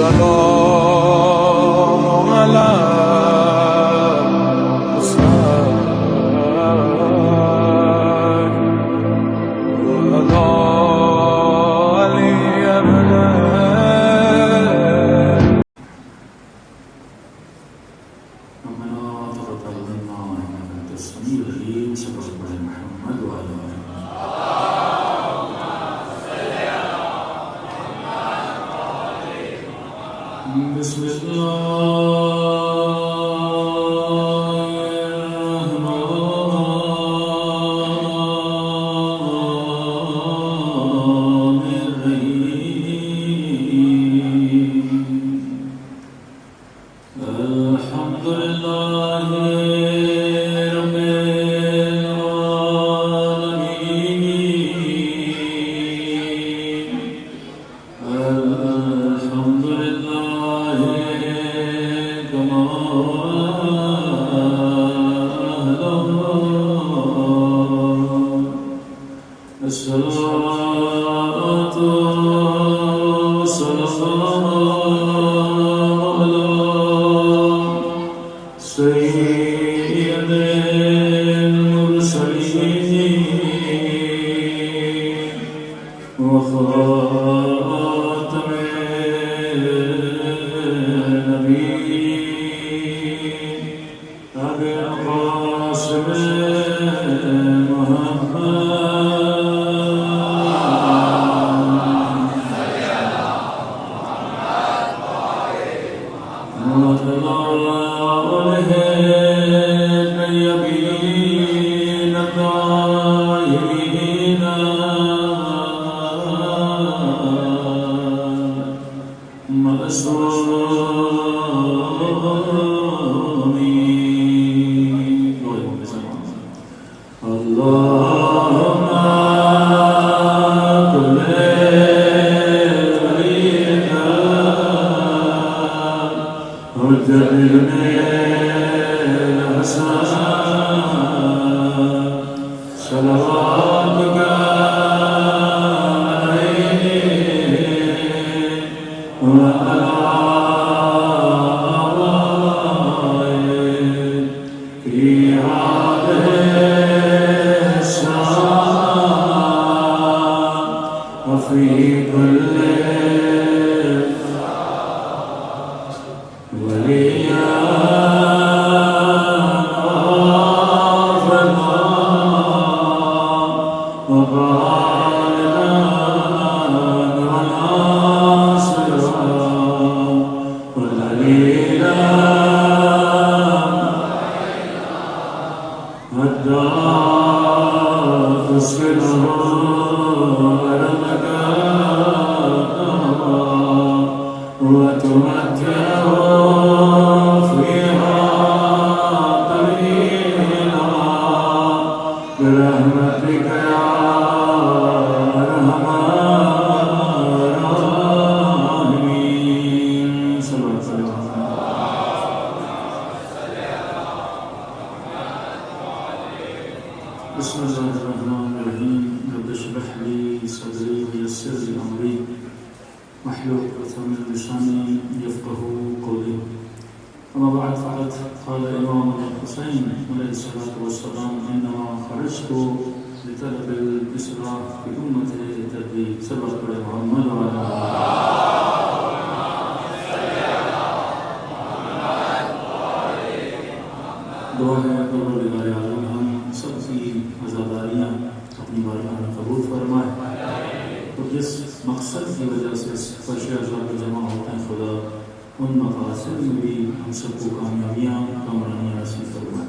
السلام على بسم الله الرحمن الرحيم الحمد لله رب العالمين الحمد لله كما الصلاة والسلام على سيد المرسلين وخاتم النبيين أبي القاسم محمد بسم الله الرحمن الرحيم رب اشرح لي صدري ويسر لي امري واحلل عقدة من لساني يفقهوا قولي اما بعد فقد قال الامام الحسين عليه الصلاه والسلام انما خرجت لطلب الاصلاح في امتي التي سبقت محمد وعلى دعا ہے پروردگار عالم ہم سب کی عزاداریاں اپنی بارگاہ میں قبول فرمائے اور جس مقصد کی وجہ سے فرش اعلیٰ پہ جمع ہوتے ہیں خدا ان مقاصد میں بھی ہم سب کو کامیابیاں کامرانیاں نصیب فرمائے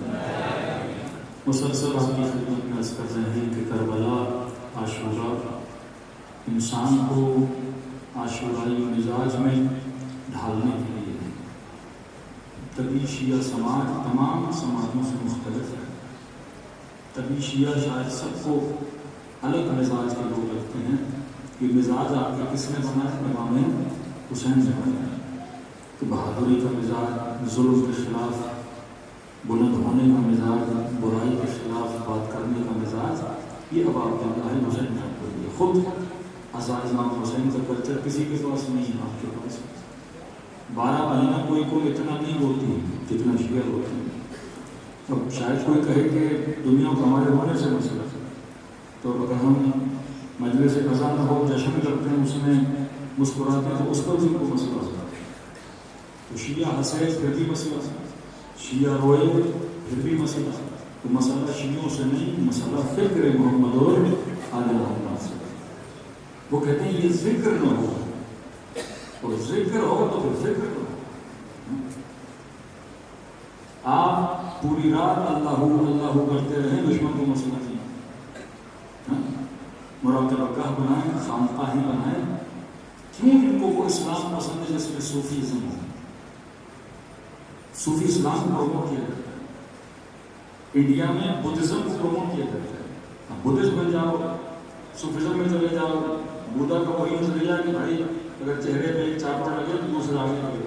مسلسل آپ کی خدمت میں عرض کر رہے ہیں کہ کربلا عاشورہ انسان کو عاشورائی مزاج میں ڈھالنے کے لیے طبی شیعہ سماج تمام سماجوں سے مختلف ہے. طبی شیعہ شاید سب کو الگ مزاج کے لوگ لگتے ہیں. یہ مزاج آپ کا کس نے بنایا؟ امام حسین نے بنایا. کہ بہادری کا مزاج، ظلم کے خلاف بلند ہونے کا مزاج، برائی کے خلاف بات کرنے کا مزاج، یہ اب آپ کے اللہ حسین نے آپ کو دیا. خود عزائز امام حسین کا کلچر کسی کے پاس نہیں ہے آپ کے پاس. 12 مہینہ کوئی اتنا نہیں ہوتی جتنا شیعہ ہوتی ہے. اب شاید کوئی کہے کہ دنیا کو ہمارے ہونے سے مسئلہ ہے، تو اگر ہم مجلس قضا میں ہو جشن کرتے ہیں، اس میں مسکراتے ہیں، تو اس پر بھی کوئی مسئلہ ہوتا ہے. تو شیعہ ہنسے پھر بھی مسئلہ، شیعہ روئے پھر بھی مسئلہ. تو مسئلہ شیعوں سے نہیں، مسئلہ فکر محمد اور آل محمد سے. وہ کہتے ہیں یہ ذکر نہ ہو، اور ذکر ہو تو پھر فکر ہو. آپ پوری رات اللہ اللہ کرتے رہیں، دشمن کو مسئلہ نہیں. مراقبہ گاہ بنائیں، خانقاہیں بنائیں. کیوں ان کو وہ اسلام پسند ہے جس میں صوفیزم ہو؟ صوفی اسلام کو پروموٹ کیا جاتا ہے. انڈیا میں بدھزم کو پروموٹ کیا جاتا ہے. بدھزم بن جاؤ، صوفیزم میں چلے جاؤ. بودھا کا وہی نظریہ کہ بھائی اگر چہرے پہ ایک چاپڑ لگے تو دوسرا آگے لگے.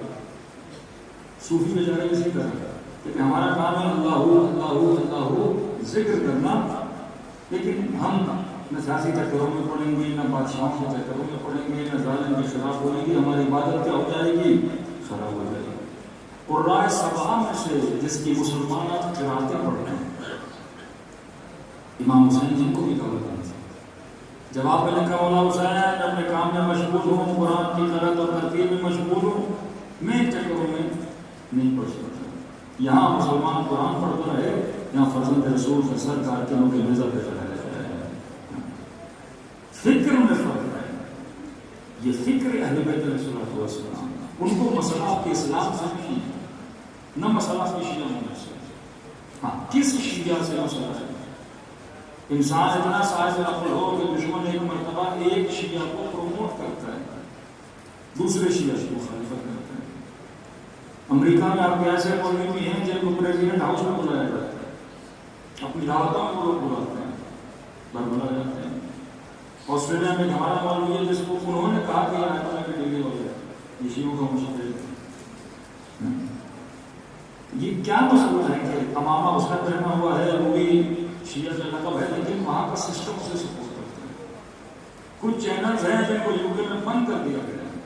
صوفی میں جا رہے اسی طرح کہ ہمارا کام ہے اللہ اللہ اللہ ذکر کرنا، لیکن ہم نہ سیاسی چکروں میں پڑیں گے، نہ بادشاہوں کے چکروں میں پڑیں گے، نہ ظالم کے خلاف بولیں گے. ہماری عبادت کیا ہو جائے گی؟ خراب ہو جائے گی. اور رائے سبا میں سے جس کی مسلمان قراتیں پڑھتے ہیں، امام حسین جن کو بھی کہا تھا، جب آپ نے کہا مولا حسین اپنے کام میں مشغول ہوں، قرآن کی قرأت اور ترتیب میں مشغول ہوں، میں چکروں میں نہیں پڑھ سکتا. یہاں مسلمان قرآن پڑھتا رہے، یہاں فرزند رسول کا سر کاٹ کے ان کے میزہ پہ چلا جاتا ہے. فکر میں فرق ہے. یہ فکر اہل بیت علیہ السلام، ان کو مسئلہ آپ کے اسلام سے نہیں، نہ مسئلہ آپ کی شیعہ ہونے سے. ہاں، کس شیعہ سے مسئلہ ہے؟ انسان اتنا صاحب عقل ہو کہ دشمن ایک مرتبہ ایک شیعہ کو پروموٹ کرتا ہے، دوسرے شیعہ کی مخالفت کرتا ہے. امریکہ میں آپ کے ایسے مولوی بھی ہیں جن کو پریزیڈنٹ ہاؤس میں بلایا جاتا ہے، اپنی دعوتوں میں لوگ بلاتے ہیں، بربلا جاتے ہیں. آسٹریلیا میں ہمارا مولوی ہے جس کو انہوں نے کہا کہ آیت اللہ کے ڈیلے وغیرہ یہ شیعوں کا مشکل ہے. یہ کیا مسئلہ ہے کہ امامہ اس کا پہنا ہوا ہے، وہ بھی شیعہ کا لقب ہے، لیکن وہاں کا سسٹم اسے سپورٹ کرتا ہے. کچھ چینلز ہیں جن کو یو کے میں بند کر دیا گیا ہے.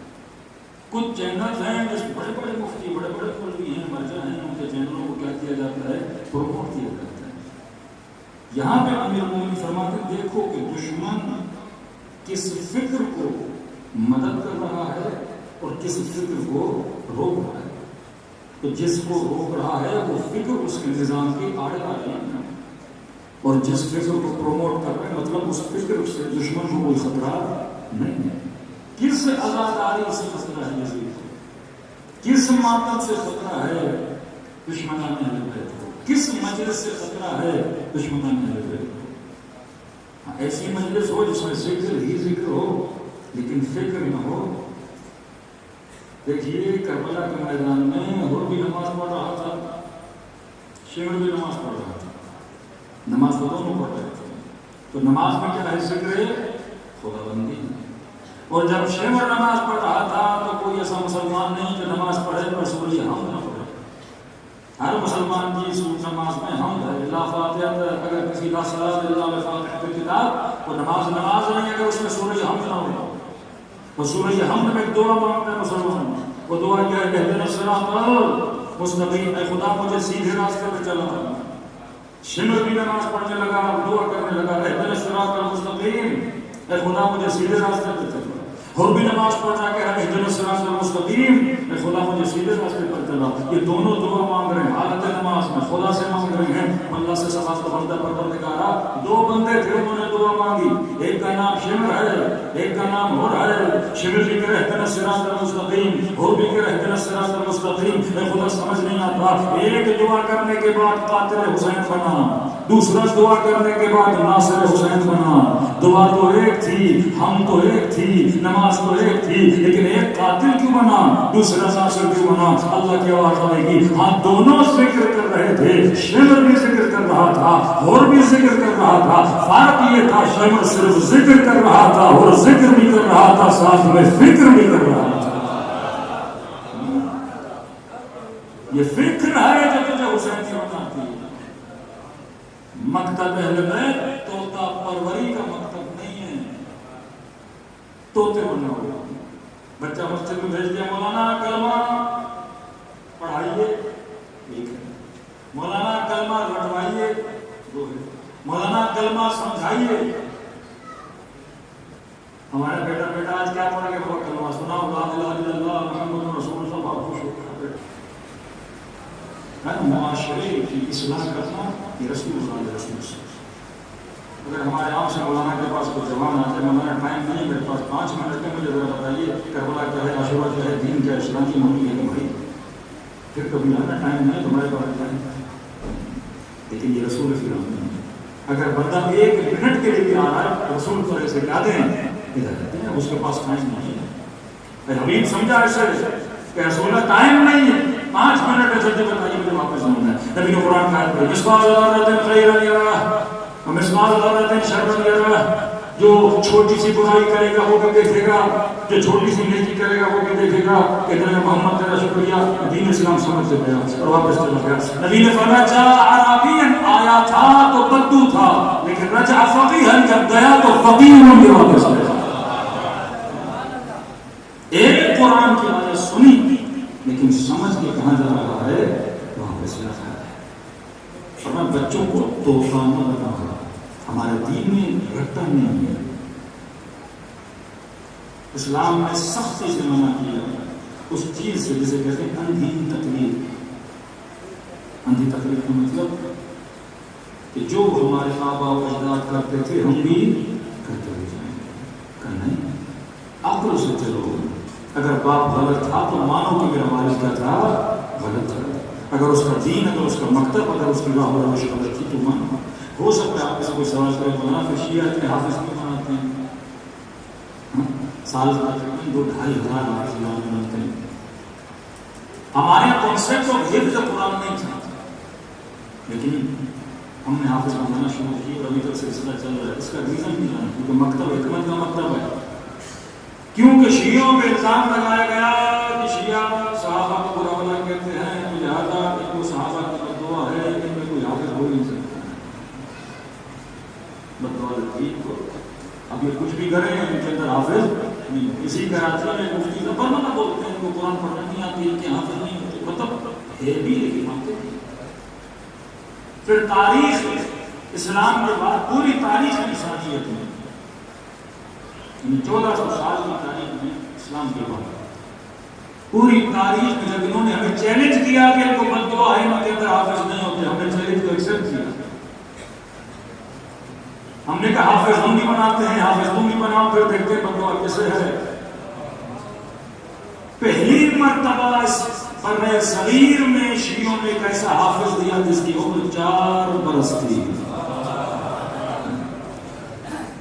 کچھ چینلز ہیں جس بڑے بڑے مفتی، بڑے بڑے مولوی ہیں، مرجع ہیں، ان کے چینلوں کو کیا کیا جاتا ہے؟ پروموٹ کیا جاتا ہے. یہاں پہ امیر المومنین فرماتے ہیں دیکھو کہ دشمن کس فکر کو مدد کر رہا ہے اور کس فکر کو روک رہا ہے. تو جس کو روک رہا ہے وہ فکر اس کے نظام کی آڑے آ رہی ہے، اور جس فکر کو پروموٹ کر رہے ہیں مطلب اس فکر سے دشمن کو کوئی خطرہ نہیں ہے. کس آزاداری سے خطرہ ہے یزید کو؟ کس ماتم سے خطرہ ہے دشمنان اہل بیت کو؟ کس مجلس سے خطرہ ہے دشمنان اہل بیت کو؟ ایسی مجلس ہو جس میں ذکر ہی ذکر ہو لیکن فکر نہ ہو. دیکھیے کربلا کے میدان میں حر بھی نماز پڑھ رہا تھا، شمر بھی نماز پڑھ رہا تھا، نماز تو دونوں پڑھ رہے تھے. تو نماز میں کیا ہے؟ ذکر ہے، خدا بندی. اور جب شمر نماز پڑھ رہا تھا تو کوئی ایسا مسلمان نہیں جو نماز پڑھے پر سورہ حمد نہ پڑھے. ہر مسلمان کی سورہ نماز میں حمد ہے. لا فاتحہ، اگر کسی لا صلاۃ الا بفاتحۃ الکتاب، وہ نماز نہیں اگر اس میں سورہ حمد نہ ہو. وہ سورہ حمد میں دعا مانگتا ہے مسلمان. وہ دعا کیا ہے؟ اہدنا الصراط المستقیم، اے خدا مجھے سیدھے راستے پر چلا. شمر بھی نماز پڑھنے لگا، دعا کرنے لگا اہدنا الصراط المستقیم، اے خدا مجھے سیدھے راستے پر چلا. اور بھی نماز پڑھ رہا کہ اہدنا الصراط المستقیم، اے خدا مجھے سیدھے راستے پر چلا. یہ دونوں دعا مانگ رہے ہیں حالت نماز میں، خدا سے مانگ رہے ہیں. اللہ سے سوال کا بندہ پروردگارا، دو بندے تھے انہوں نے دعا مانگی، ایک کا نام شمر ہے، ایک کا نام حر ہے. شمر بھی کہ اہدنا الصراط المستقیم، حر بھی کہ اہدنا الصراط المستقیم. اے خدا سمجھ نہیں آتا، ایک دعا کرنے کے بعد قاتل حسین بنا، دوسرا دعا کرنے کے بعد ناصر حسین بنا. دعا تو ایک تھی، ہم تو ایک تھی، نماز تو ایک تھی، لیکن ایک قاتل کیوں بنا، دوسرا ناصر کیوں بنا؟ اللہ کی آواز آئے گی. ہاں دونوں ذکر کر رہے تھے، شمر بھی ذکر کر رہا تھا، حر بھی ذکر کر رہا تھا. فرق یہ تھا شمر صرف ذکر کر رہا تھا اور ذکر بھی کر رہا تھا، ساتھ میں فکر بھی کر رہا تھا. یہ فکر ہے جو تجھے حسین سے بناتی ہے. مکتب اہل بیت طوطا پروری کا مکتب نہیں ہے، طوطے بنا ہوا. بچہ مسجد میں بھیج دیا، مولانا کلمہ پڑھائیے، ایک ہے، مولانا کلمہ رٹوائیے، دو ہے، مولانا کلمہ سمجھائیے۔ ہمارا بیٹا آج کیا پڑھا کہ وہ کلمہ سنا، لا الہ الا اللہ محمد رسول اللہ، بہت خوش ہوتا ہے۔ معاشرے کی اصلاح کرنا یہ رسول اللہ علیہ وسلم۔ اگر ہمارے آپ سے مولانا کے پاس کوئی جوان آتے ہیں، مولانا ٹائم نہیں میرے پاس 5 منٹ میں، مجھے ذرا بتائیے کربلا کیا ہے، عاشورہ کیا ہے، دین کیا ہے، اسلام کی مہم ہے کہ بھائی پھر کبھی آنا ٹائم نہیں تمہارے پاس ٹائم۔ لیکن یہ رسول کی رحمت ہے، اگر بندہ 1 منٹ کے لیے بھی آ رہا ہے رسول کو ایسے کیا دیں ادھر کہتے ہیں اس کے پاس ٹائم نہیں ہے۔ حبیب سمجھا ایسے کہ رسول اللہ ٹائم نہیں ہے، 5 منٹ میں جلدی بتائیے مجھے واپس جانا ہے۔ نبی نے قرآن کا آیت پڑھی، مثقال ذرۃ خیرا یرہ ومثقال ذرۃ شرا یرہ، جو چھوٹی سی برائی کرے گا وہ بھی دیکھے گا، جو چھوٹی سی نیکی کرے گا وہ بھی دیکھے گا۔ اتنا محمد تیرا شکریہ، دین اسلام سمجھ سے گیا اور واپس چلا گیا۔ نبی نے فرمایا جاء اعرابی، آیا تھا تو بدو تھا، لیکن رجع فقیہا، جب گیا تو فقیہ ہو کے واپس گیا۔ ایک قرآن کی آیت سنی لیکن سمجھ کے کہاں جا رہا ہے وہاں پہ سے رہا ہے۔ فرمایا بچوں کو تحفہ نہ بناؤ، ہمارے دین میں رٹا نہیں ہے، اسلام نے سختی سے منع کیا اس چیز سے جسے کہتے ہیں اندھی تقلید۔ اندھی تقلید کا مطلب کہ جو ہمارے آباء و اجداد کرتے تھے ہم بھی کرتے ہوئے جائیں گے، کرنا نہیں، عقل سے چلو۔ اگر باپ غلط تھا تو مانو کہ میرا والد کیا تھا، غلط تھا۔ اگر اس کا دین، اگر اس کا مکتب، اگر اس کی راہ و روش غلط تھی تو مانو۔ ہو سکتا ہے آپ سے کوئی سوال کرے، مولانا پھر شیعہ اتنے حافظ کیوں بناتے ہیں؟ سال کا تقریباً 2-2.5 ہزار حافظ بناتے ہیں۔ ہمارے کانسیپٹ آف حفظ قرآن نہیں تھا، لیکن ہم نے حافظ بنانا شروع کی اور ابھی تک سلسلہ چل رہا ہے۔ اس کا ریزن بھی جانا، کیونکہ مکتب حکمت کا مکتب ہے۔ کیونکہ شیعوں پہ الزام لگایا گیا کہ شیعہ صحابہ کو برا بھلا کہتے ہیں، تو لہٰذا ان کو صحابہ کی بددعا ہے، ان میں کوئی حافظ ہو نہیں سکتا۔ بددعا لگی تو اب یہ کچھ بھی کریں ان کے اندر حافظ نہیں۔ کسی کراچی میں مفتی زبر نہ بولتے ہیں ان کو قرآن پڑھنا نہیں آتی، ان کے حافظ نہیں ہوتے، مطلب ہے بھی لیکن مانتے نہیں۔ پھر تاریخ اسلام کے بعد پوری تاریخ انسانیت میں 1400 سال کی تاریخ میں اسلام کے بعد پوری تاریخ میں جب انہوں نے ہمیں چیلنج کیا کہ ان کو بددعا ہے، ان کے اندر حافظ نہیں ہوتے، ہم نے چیلنج کو ایکسپٹ کیا۔ ہم نے کہا حافظ ہم بھی بناتے ہیں، حافظ تم بھی بناؤ، پھر دیکھتے ہیں بددعا کیسے ہے۔ پہلی مرتبہ اس برِ صغیر میں شیعوں نے ایک ایسا حافظ دیا جس کی عمر 4 برس تھی۔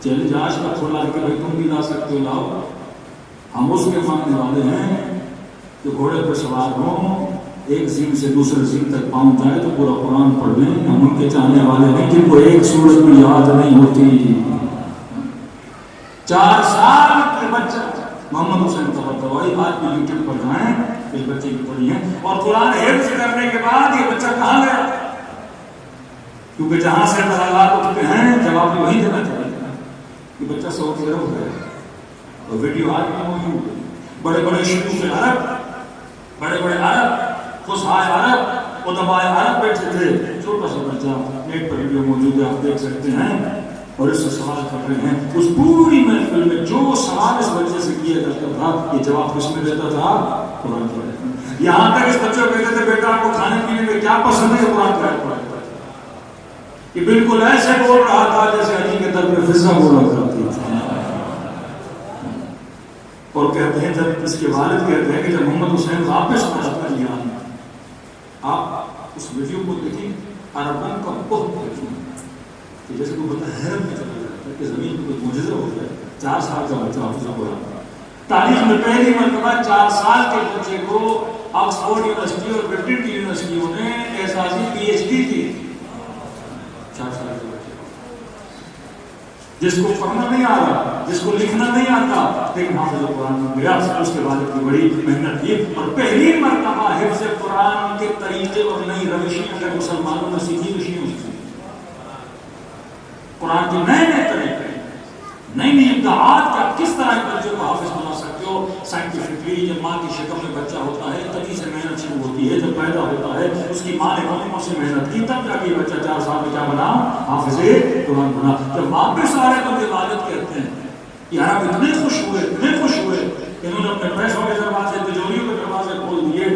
چیلنج آج کا کھولا کہ بھائی تم بھی لا سکتے ہو، لاؤ۔ ہم اس کے ماننے والے ہیں جو گھوڑے پر سوار ہوں، ایک زین سے دوسرے زین تک پہنچ جائے تو پورا قرآن پڑھ لیں۔ ہم ان کے چاہنے والے نہیں جن کو ایک سورت بھی یاد نہیں ہوتی۔ 4 سال کے بچہ محمد حسین طباطبائی آج بھی یوٹیوب پر جائیں، اس بچے کی پڑھی ہے، اور قرآن حفظ کرنے کے بعد یہ بچہ کہاں گیا؟ کیونکہ جہاں سے اطلاعات اٹھتے ہیں جواب بھی وہی دینا چاہیے۔ یہ بچہ سعودی عرب ہے اور ویڈیو آج بھی موجود ہے۔ بڑے بڑے شیوخ عرب، بڑے بڑے عرب، فصحاء عرب، ادباء عرب بیٹھے تھے، چھوٹا سا بچہ، نیٹ پر ویڈیو موجود ہے آپ دیکھ سکتے ہیں، اور اس سے سوال کر رہے ہیں۔ اس پوری محفل میں جو سوال اس بچے سے کیا جاتا تھا یہ جواب کس میں دیتا تھا؟ قرآن کا۔ یہاں تک اس بچے کو کہتے تھے بیٹا آپ کو کھانے پینے میں کیا پسند ہے؟ قرآن کا پڑھتا تھا۔ یہ بالکل ایسے بول رہا تھا جیسے علی کے در پہ فضا بولا کرتی تھی۔ اور کہتے ہیں جب اس کے والد کہتے ہیں کہ جب محمد حسین واپس آتا ہے، آپ اس ویڈیو کو دیکھیں، عربوں کا بہت دیکھیں کہ جیسے کوئی بتا حیرت میں چلا جاتا ہے کہ زمین کو کوئی معجزہ ہو جائے۔ 4 سال کا بچہ حافظ ہو رہا تھا۔ تاریخ میں پہلی مرتبہ 4 سال کے بچے کو آکسفورڈ یونیورسٹی اور برٹن کی یونیورسٹیوں نے اعزازی PhD کی۔ 4 سال کے بچے جس کو پڑھنا نہیں آ رہا، جس کو لکھنا نہیں آتا، لیکن حافظ قرآن میں گیا، اس کے والد کی بڑی محنت کی، اور پہلی مرتبہ حفظ قرآن کے طریقے اور نئی روشیں اگر مسلمانوں نے سیکھی تو شیعوں سے قرآن کے نئے نئے طریقے، نئی نئی ابداعات کا کس طرح ایک بچے کو حافظ بنا سکتے ہو، سائنٹیفک سائنٹیفکلی جب ماں کی شکم میں بچہ ہوتا ہے تبھی سے محنت شروع ہوتی ہے. جب پیدا ہوتا ہے اس کی ماں نے کتنوں سے محنت کی تب جا کے بچہ 4 سال میں کیا بنا؟ حافظ قرآن بنا. جب واپس آ رہے تو عبادت کہتے ہیں یار آپ اتنے خوش ہوئے انہوں نے اپنے پیسوں کے دروازے تجوریوں کے دروازے کھول دیے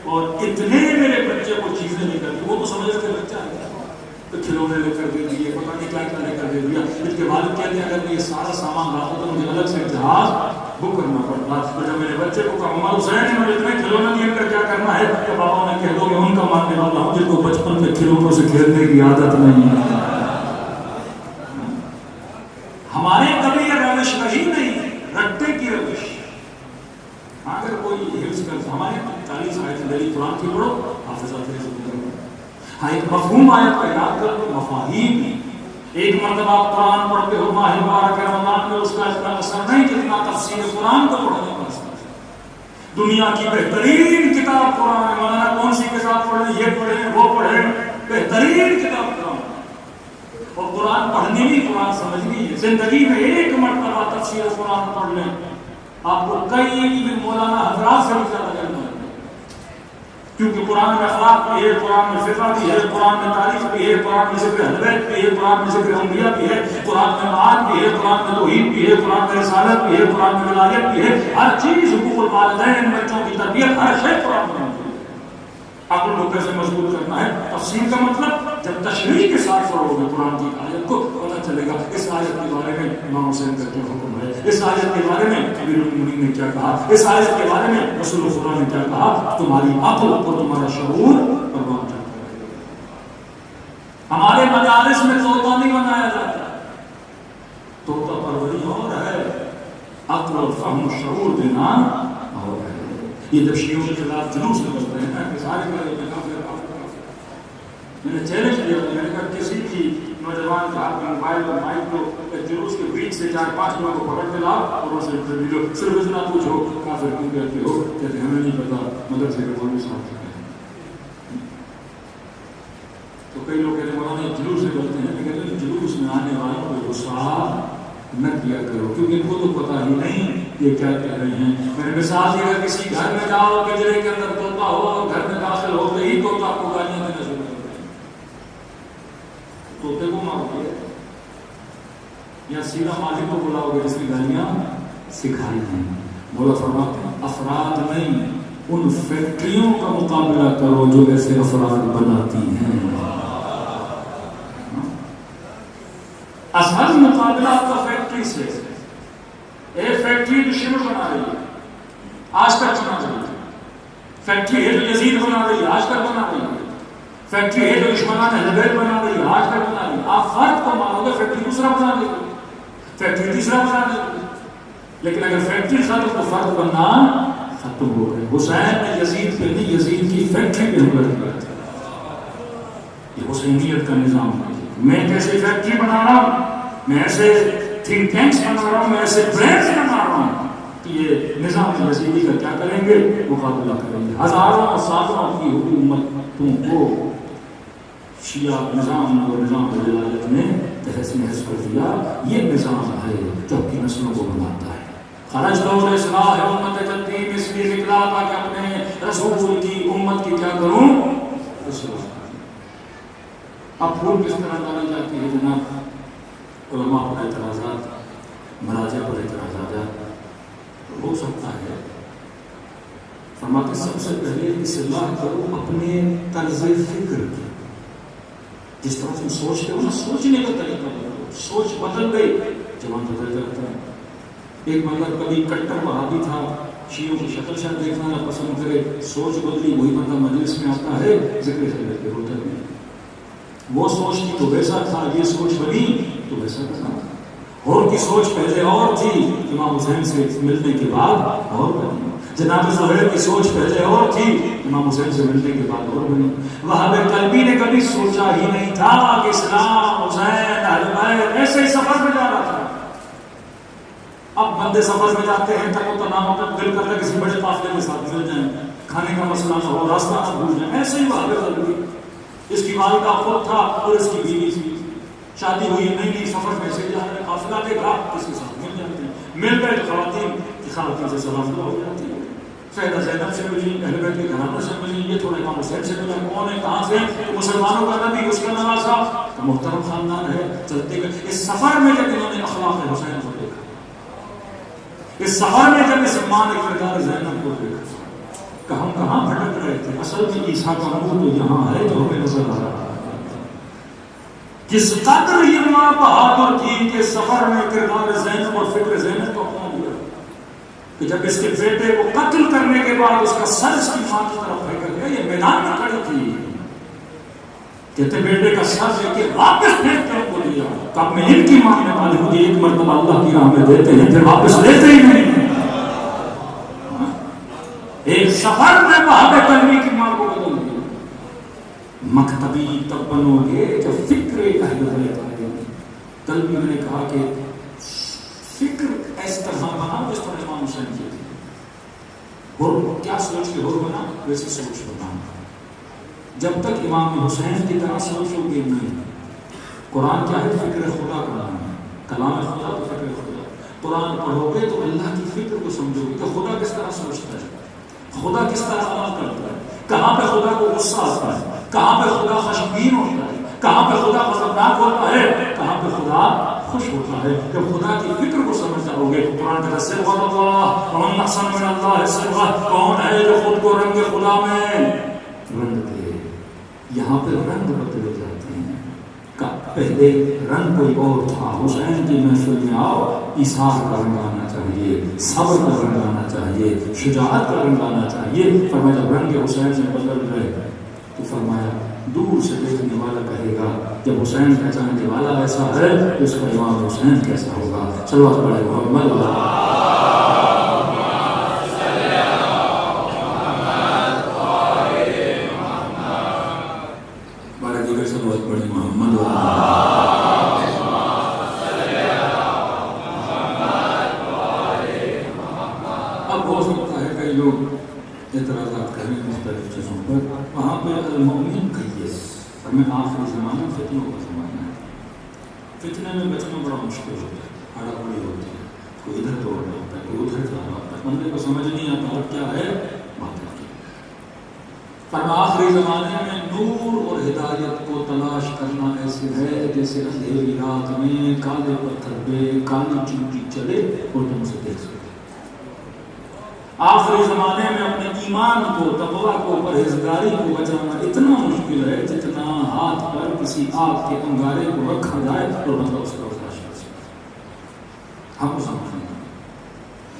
اور اتنے میرے بچے کو چیزیں لے کر دی. وہ تو سمجھ کے بچہ ہے تو کھلونے لے کر دے دیے, پتہ نہیں کیا کیا لے کر دے دیا. اس کے والد کہتے ہیں اگر میں یہ سارا سامان لاتا تو مجھے الگ سے جہاز بک کرنا پڑتا. اور جب میرے بچے کو کہا عمر حسین مجھے اتنے کھلونے دے کر کیا کرنا ہے, تو بابا نے کہہ دو کہ ان کا ماننے والا ہوں جن کو بچپن میں کھلونوں سے کھیلنے کی عادت نہیں ہے. ہمارے کبھی یہ روش رہی نہیں, رٹے کی روش. اگر کوئی حفظ کرتا ہمارے 40 آیت دلی قرآن کی پڑھو حافظات ہے. ہاں ایک مفہوم آیت کا یاد کر لو, مفاہیم. ایک مرتبہ آپ قرآن پڑھتے ہو ماہ مبارک رمضان میں اس کا اتنا اثر نہیں جتنا تفسیر قرآن کو پڑھنے کا اثر. دنیا کی بہترین کتاب قرآن ہے. مولانا کون سی کتاب پڑھیں, یہ پڑھیں وہ پڑھیں, بہترین کتاب قرآن. اور قرآن پڑھنی بھی قرآن سمجھنی ہے. زندگی میں ایک مرتبہ تفسیر قرآن پڑھ لیں آپ کو کئی مولانا حضرات سے بھی زیادہ جاننا ہے. کیونکہ قرآن میں اخلاق بھی ہے, قرآن میں فقہ بھی ہے, قرآن میں تاریخ بھی ہے, قرآن میں ذکر حدیث بھی ہے, قرآن میں ذکر انبیاء بھی ہے, قرآن میں معاد بھی ہے, قرآن میں توحید بھی ہے, قرآن میں رسالت بھی ہے, قرآن میں ولایت بھی ہے. ہر چیز, حقوق الوالدین, بچوں کی تربیت, ہر شے قرآن میں ہے. عقل کو کیسے مضبوط کرنا ہے. تفسیر کا مطلب جب تشریح کے ساتھ پڑھو گے قرآن کی آیت کو پتہ چلے گا اس آیت کے بارے میں امام حسین کا کیا حکم ہے, اس آیت کے بارے میں امیر المومنین نے کیا کہا, اس آیت کے بارے میں رسول اللہ نے کیا کہا. تمہاری عقل اور تمہارا شعور پروان چاہتا ہے. ہمارے مدارس میں طوطا نہیں بنایا جاتا. طوطا پروری اور ہے, عقل اور فہم و شعور دینا اور ہے. یہ جب شیعوں کے خلاف جلوس نکلتے ہیں کہ سارے میں نے چیلنج کیا, میں نے کہا کسی بھی نوجوان کے ہاتھ میں موبائل اور مائک کو جلوس کے بیچ سے 4-5 لوگوں کو پکڑ کے لاؤ اور ان سے انٹرویو لو, صرف اتنا پوچھو کافر کیوں کہتے ہو, کہتے ہمیں نہیں پتا مدرسے کے مولوی صاحب سے. تو کئی لوگ کہتے ہیں مولانا جلوس نکلتے ہیں, کہتے ہیں جلوس میں آنے والوں کو غصہ نہ کیا کرو کیونکہ ان کو تو پتا ہی نہیں یہ کیا کہہ رہے ہیں. میں نے مثال دی, اگر کسی گھر میں جاؤ گجرے کے اندر طوطا ہو اور گھر میں داخل ہوتے ہی طوطا آپ کو گالیاں دینا شروع کر دے, طوطے کو مارو گے یا سیدھا مالک کو بلاؤ گے جس کی گالیاں سکھائی ہیں. بولا فرماتے ہیں افراد نہیں ان فیکٹریوں کا مقابلہ کرو جو ایسے افراد بناتی ہیں. اصل مقابلہ آپ کا فیکٹری سے. ایک فیکٹری جو شمر بنا رہی ہے آج تک بنا رہی ہے, فیکٹری ہے جو یزید بنا رہی ہے آج تک بنا رہی ہے, فیکٹری ہے جو دشمنان اہل بیت بنا رہی ہے آج تک بنا رہی ہے. آپ فرد کو مانو گے فیکٹری دوسرا بنا دے گی, فیکٹری تیسرا بنا دے گی. لیکن اگر فیکٹری ختم تو فرد بننا ختم ہو گئے. حسین نے یزید پہ نہیں, یزید کی فیکٹری پہ حملہ کیا تھا. یہ حسینیت کا نظام ہے. میں کیسے فیکٹری بنا رہا ہوں, میں ایسے تھنک ٹینکس بنا رہا ہوں, میں ایسے برینڈز بنا رہا ہوں کہ یہ نظام یزیدی کا کیا کریں گے, مقابلہ کریں گے. ہزاروں سالوں کی حکومتوں کو شیعہ نظام اور نظام ولایت نے تہس نہس کر دیا. یہ نظام ہے جو اپنی نسلوں کو بناتا ہے. خرج دور اصلاح امت تقدیم, اس لیے نکلا تھا کہ اپنے رسول کی امت کی کیا کروں, اصلاح. اب پھول کس طرح ڈالی جاتی ہے جناب, علماء پر اعتراضات, مراجع پر اعتراضات ہو سکتا ہے. فرماتے سب سے پہلے اصلاح کرو اپنے طرز فکر کی. جس طرح تم سوچتے ہو نا, سوچنے کا طریقہ بدلو. سوچ بدل گئی, جوان بدل جاتا ہے. ایک بندہ کبھی کٹر وہابی تھا, شیعوں کی شکل شاید دیکھنا نہ پسند کرے, سوچ بدلی, وہی بندہ مجلس میں آتا ہے ذکر حضرت کے ہوتا ہے. وہ سوچ تھی تو ویسا تھا, یہ سوچ بنی تو ویسا تھا. اور کی سوچ پہلے اور تھی, امام حسین سے ملنے کے بعد اور بنی. جناب زہیر کی سوچ پہلے اور تھی, امام حسین سے ملنے کے بعد اور بنی. وہاب قلبی نے کبھی سوچا ہی نہیں تھا کہ اسلام, حسین, اہل بیت ایسے ہی سفر میں جا رہا تھا. اب بندے سفر میں جاتے ہیں تک تو نام اپنا دل کرتا ہے کسی بڑے قافلے کے ساتھ مل جائیں, کھانے کا مسئلہ نہ ہو, راستہ نہ بھول جائیں. ایسے ہی وہاب قلبی, اس کی والدہ خود تھا اور اس کی بیوی تھی, شادی ہوئی نہیں, سفر میں سے جا رہے, قافلہ کے گھاٹ کس کے ساتھ مل جاتے ہیں, مل گئے تو خواتین کی خواتین سے سلام دعا ہو جاتی ہے. سیدہ زینب سے ملی، اہل بیت کے گھرانے سے ملی، یہ تھوڑا امام حسین سے ملا، کون ہے کہاں سے؟ مسلمانوں کا نبی، اس کا نواسا، محترم خاندان ہے، چلتے گئے۔ اس سفر میں جب انہوں نے اخلاق حسین کو دیکھا، اس سفر میں جب اس ماں نے کردار زینب کو دیکھا کہ ہم کہاں بھٹک رہے تھے، اصل میں عیسیٰ کا منہ تو یہاں ہے جو ہمیں نظر آ رہا ہے۔ کس قدر یہ ماں بہادر تھی کہ سفر میں کردار زینب اور فکر زینب کو اپنا لیا کہ جب اس کے بیٹے کو قتل کرنے کے بعد اس کا سر اس کی ماں کی طرف پھینکا گیا، یہ میدان میں کھڑی تھی، کہتے بیٹے کا سر لے کے واپس پھینک کر کو دیا۔ کب میں ان کی ماننے والی ہوں، ایک مرتبہ اللہ کی راہ میں دیتے ہیں پھر واپس لیتے ہی نہیں۔ ایک سفر میں بہادر کلمی کی ماں کو بدل دیا۔ مکتبی تب بنو گے جب فکر اہل بیت آئے۔ کل بھی میں نے کہا کہ فکر اس طرح بنا جس طرح امام حسین کی تھی، اور کیا سوچ کے ہو بنا ویسے سوچ بنا۔ جب تک امام حسین کی طرح سوچو گے نہیں، قرآن کیا ہے؟ فکر خدا کا نام ہے، کلام خدا تو فکر خدا۔ قرآن پڑھو گے تو اللہ کی فکر کو سمجھو گے کہ خدا کس طرح سوچتا ہے، خدا کس طرح عمل کرتا ہے، کہاں پہ خدا کو غصہ آتا ہے، کہاں پہ خدا خشمگین ہوتا ہے، کہاں پہ خدا غضبناک ہوتا ہے، کہاں پہ خدا خوش ہوتا ہے۔ جب خدا کی فکر کو سمجھ جاؤ گے، قرآن کہتا ہے صبغۃ اللہ ومن احسن من اللہ صبغۃ، کون ہے جو خود کو رنگ خدا میں رنگ دے۔ یہاں پہ رنگ بدلے جاتے ہیں، پہلے رنگ کوئی اور تھا۔ حسین کی محفل میں آؤ، ایثار کا رنگ آنا چاہیے، صبر کا رنگ آنا چاہیے، شجاعت کا رنگ آنا چاہیے۔ فرمایا جب رنگ حسین سے بدل گئے تو فرمایا دور سے دیکھنے والا کہے گا جب حسین کا چاہنے والا ایسا ہے تو اس کا امام حسین کیسا ہوگا۔ صلوات پڑھے محمد بارے دیگر صلوات پڑھے محمد اب ہو سکتا ہے کئی لوگ اعتراضات کریں مختلف چیزوں پر۔ وہاں پہ المؤمن کیس ہمیں آخری زمانہ فتنوں کا زمانہ ہے، فتنے میں بچنا بڑا مشکل ہوتا ہے، ہڑا پڑی ہوتی ہے، کوئی ادھر توڑ رہا ہوتا ہے، کوئی ادھر جا رہا ہوتا ہے، بندے کو سمجھ نہیں آتا اور کیا ہے بات ہے۔ پر آخری زمانے میں نور اور ہدایت کو تلاش کرنا ایسے ہے جیسے اندھیری رات میں کالے پتھر پہ کالی چونٹی چلے اور تم اسے دیکھ سکتے۔ آخری زمانے میں اپنے ایمان کو، تقویٰ کو، پرہیزگاری کو بچانا اتنا مشکل ہے جتنا ہاتھ پر کسی آگ کے انگارے کو رکھا جائے اور بندہ اس کا برداشت کر سکے۔ ہم کو سمجھنا ہے۔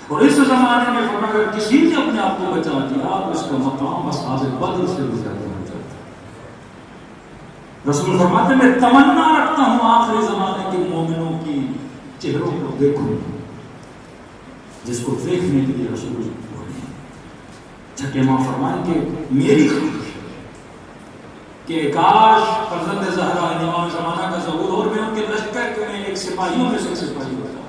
اور اس زمانے میں اگر کسی نے اپنے آپ کو بچا دیا اس کا مقام اصحاب بدر سے بھی زیادہ ہو جاتا ہے۔ رسول فرماتے ہیں میں تمنا رکھتا ہوں آخری زمانے کے مومنوں کی چہروں کو دیکھوں، جس کو دیکھنے کے لیے رسول چھٹے ماں فرمائیں کہ میری خواہش ہے کہ کاش فرزند زہرا امام زمانہ کا ظہور اور میں ان کے لشکر میں ایک سپاہیوں میں سے سپاہی ہوتا ہوں۔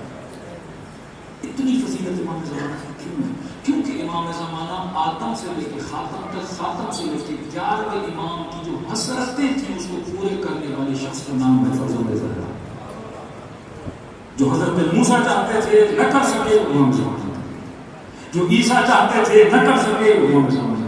اتنی فضیلت امام زمانہ کی کیوں ہے؟ کیونکہ امام زمانہ آدم سے لے کے خاتم تک، خاتم سے لے کے 11ویں امام کی جو حسرتیں تھیں اس کو پورے کرنے والے شخص کا نام ہے فرزند زہرا۔ جو حضرت موسیٰ چاہتے تھے نہ کر سکے امام زمانہ، جو عیسیٰ چاہتے تھے نہ کر سکے امام زمانہ،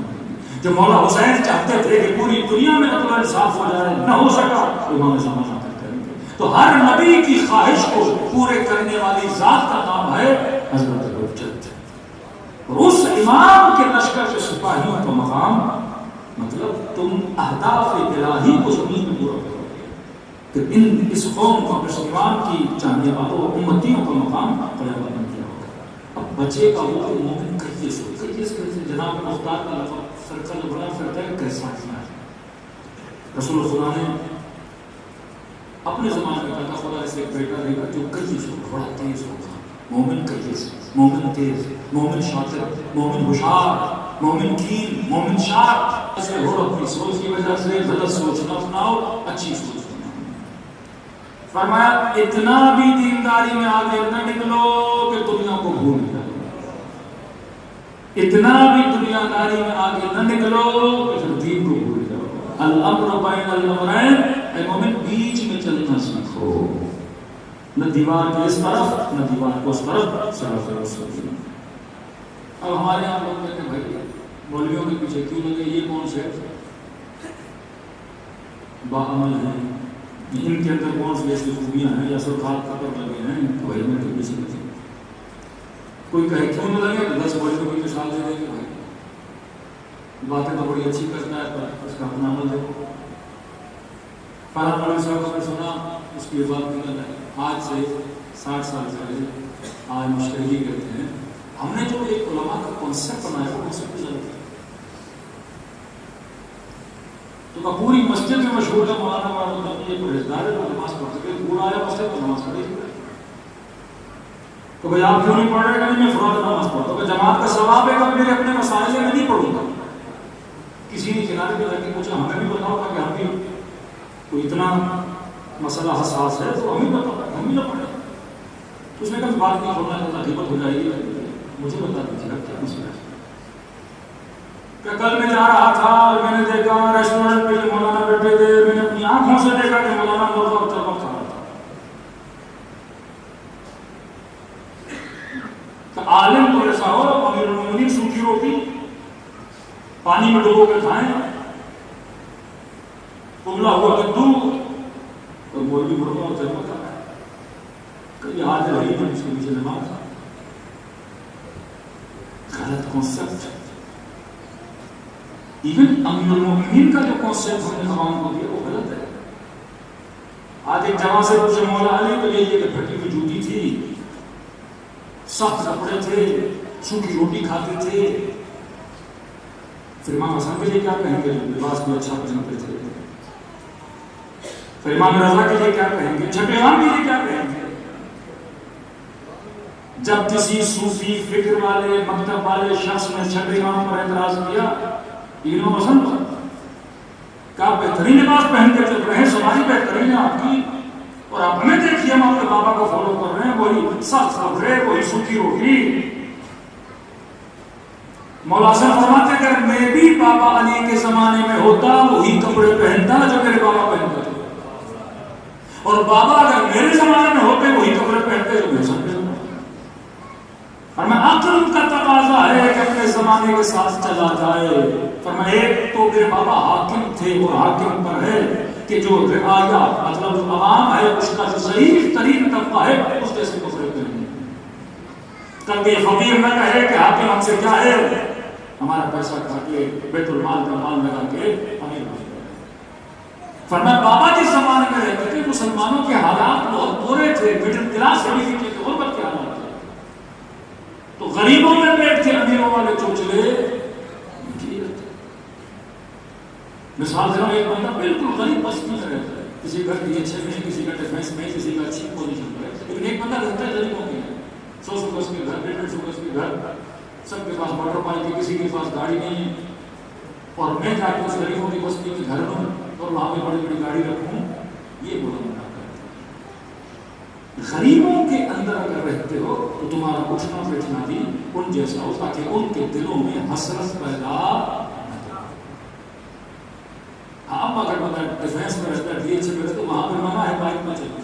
جو مولا حسین چاہتے تھے کہ پوری دنیا میں عدل و انصاف ہو جائے نہ ہو سکا امام زمانہ کریں گے۔ تو ہر نبی کی خواہش کو پورے کرنے والی ذات کا نام ہے حضرت حجت۔ اور اس امام کے لشکر کے سپاہیوں کا مقام مطلب تم اہداف الہی کو زمین میں پورا کرو کہ اس قوم کو اس امام کی چاہنے والوں امتیوں کا مقام قیامت میں کیا ہوگا۔ اب بچے کا وہ مومن کیس ہو، کیس کیسے جناب مختار کا لفظ سرکل بڑا فرق ہے کیسا ہے۔ رسول خدا نے اپنے زمانے میں کہا خدا سے ایک بیٹا دے گا جو کیس ہوگا، بڑا تیز ہوگا، مومن کیس، مومن تیز، مومن شاطر، مومن ہوشیار، مومن کین، مومن شاط۔ ایسے ہو اپنی سوچ کی وجہ سے غلط سوچ نہ اپناؤ، اچھی سوچ۔ فرمایا اتنا بھی دینداری میں آگے نہ نکلو کہ دنیا کو بھول جاؤ، اتنا بھی دنیا داری میں آگے نہ نکلو کہ پھر دین کو بھول جاؤ۔ الامر بین الامرین، اے مومن بیچ میں چلنا سیکھو، نہ دیوار کے اس طرف نہ دیوار کو اس طرف۔ صلی اللہ علیہ وسلم اب ہمارے یہاں لوگ کہتے ہیں بھائی مولویوں کے پیچھے کیوں لگے، یہ کون سے باعمل ہیں، ان کے اندر کون سی ایسی خوبیاں ہیں یا سب خاک پر لگے ہیں، تو بھائی میں تو پیچھے پیچھے کوئی کہے کیوں نہ لگے تو 10 مولویوں کی مثال دے دیں گے، بھائی باتیں تو بڑی اچھی کرتا ہے پر اس کا اپنا عمل دیکھو۔ فلاں مولوی صاحب کو میں سنا اس کی بات نکل ہے آج سے 60 سال پہلے، آج مشکل یہ کہتے ہیں ہم نے جو ایک علماء کا کانسیپٹ بنایا وہ کانسیپٹ غلط ہے۔ تو پوری مسجد میں مشہور ہے مولانا مولانا یہ پرہیزگار ہے، وہ نماز پڑھ سکے، پورا آیا مسجد تو نماز پڑھے گی، تو بھائی آپ کیوں نہیں پڑھ رہے؟ کہ میں فرض نماز پڑھتا ہوں، کہ جماعت کا ثواب ہے کہ میرے اپنے مسائل میں نہیں پڑھوں گا۔ کسی نے کنارے پہ رکھ کے پوچھا ہمیں بھی بتاؤ کہ ہم بھی کوئی اتنا مسئلہ حساس ہے تو ہمیں بتاؤ، ہم بھی نہ پڑھیں۔ تو اس نے کہا بات نہیں چھوڑنا ہے، غیبت ہو جائے گی، مجھے بتا دیجیے گا کیا مسئلہ ہے۔ کہ کل میں جا رہا تھا اور میں نے دیکھا ریسٹورنٹ پہ یہ مولانا بیٹھے تھے، میں نے اپنی آنکھوں سے دیکھا کہ مولانا مرغا اور چربا کھا رہا تھا۔ کہ عالم تو ایسا ہو امیر المومنین سوکھی روٹی پانی میں ڈبو کے کھائیں، ابلا ہوا کدو اور مولوی مرغا اور چربا کھا رہا ہے، کہ یہ آج رہی ہے اس کے پیچھے نماز۔ غلط کانسیپٹ۔ ایون امیر المومنین کا جو کانسیپٹ ہم نے عوام کو دیا وہ غلط ہے۔ آج ایک جوان سے پوچھے مولا علی تو یہ کہ پھٹی ہوئی جوتی تھی، سخت کپڑے تھے، سوکھی روٹی کھاتے تھے، پھر امام حسن کے لیے کیا کہیں گے؟ لباس کو اچھا پہنتے تھے۔ پھر امام رضا کے لیے کیا کہیں گے؟ چھٹے امام کے لیے کیا کہیں گے؟ جب کسی صوفی فکر والے مکتب والے شخص نے چھٹے امام پر اعتراض کیا، تینوں پسند کیا بہترین لباس پہن کے چل رہے ہیں، سماجی بہترین ہے آپ کی، اور آپ ہمیں دیکھیے ہم آپ کے بابا کو فالو کر رہے ہیں، وہی سخت کپڑے، وہی سوکھی روٹی۔ مولا صاحب فرماتے کہ میں بھی بابا علی کے زمانے میں ہوتا وہی کپڑے پہنتا جو میرے بابا پہنتے تھے، اور بابا اگر میرے زمانے میں ہوتے وہی کپڑے پہنتے جو میرے ساتھ پہنتے۔ فرمایا عقل کا تقاضا ہے کہ اپنے زمانے کے ساتھ چلا جائے۔ فرمایا ایک تو میرے بابا حاکم تھے اور حاکم پر ہے کہ جو رعایا مطلب عوام ہے اس کا جو ضعیف ترین طبقہ ہے اس جیسے کپڑے پہنے۔ کل کے فقیر نہ کہے کہ حاکم ہم سے کیا ہے، ہمارا پیسہ کھا کے بیت المال کا مال لگا کے امیر بن گئے۔ فرمایا بابا جس زمانے میں رہتے تھے مسلمانوں کے حالات بہت برے تھے، مڈل کلاس فیملی کے تھے، غربت کے حالات تھے، تو غریبوں میں پیٹ تھے، امیروں والے چوچلے مثال سے ایک بندہ بالکل غریب بستی میں رہتا ہے، کسی گھر کی اچھے میں، کسی کا ڈیفینس میں، کسی کا اچھی پوزیشن پر ہے، لیکن ایک بندہ رہتا ہے غریبوں کے ہیں، 100 گز کے گھر، 150 گز کے گھر، سب کے پاس واٹر پائپ کی، کسی کے پاس گاڑی نہیں ہے، اور میں جا کے اس غریبوں کی بستی میں گھر لوں اور وہاں پہ بڑی بڑی گاڑی رکھوں، یہ بولا منع کرتا ہے۔ غریبوں کے اندر اگر رہتے ہو تو تمہارا اٹھنا بیٹھنا بھی ان جیسا ہو تاکہ ان کے دلوں میں حسرت پیدا۔ اب اگر بندہ ڈیفینس میں رہتا ہے، DH میں رہتا ہے، تو وہاں پہ منع ہے بائک میں چلنا،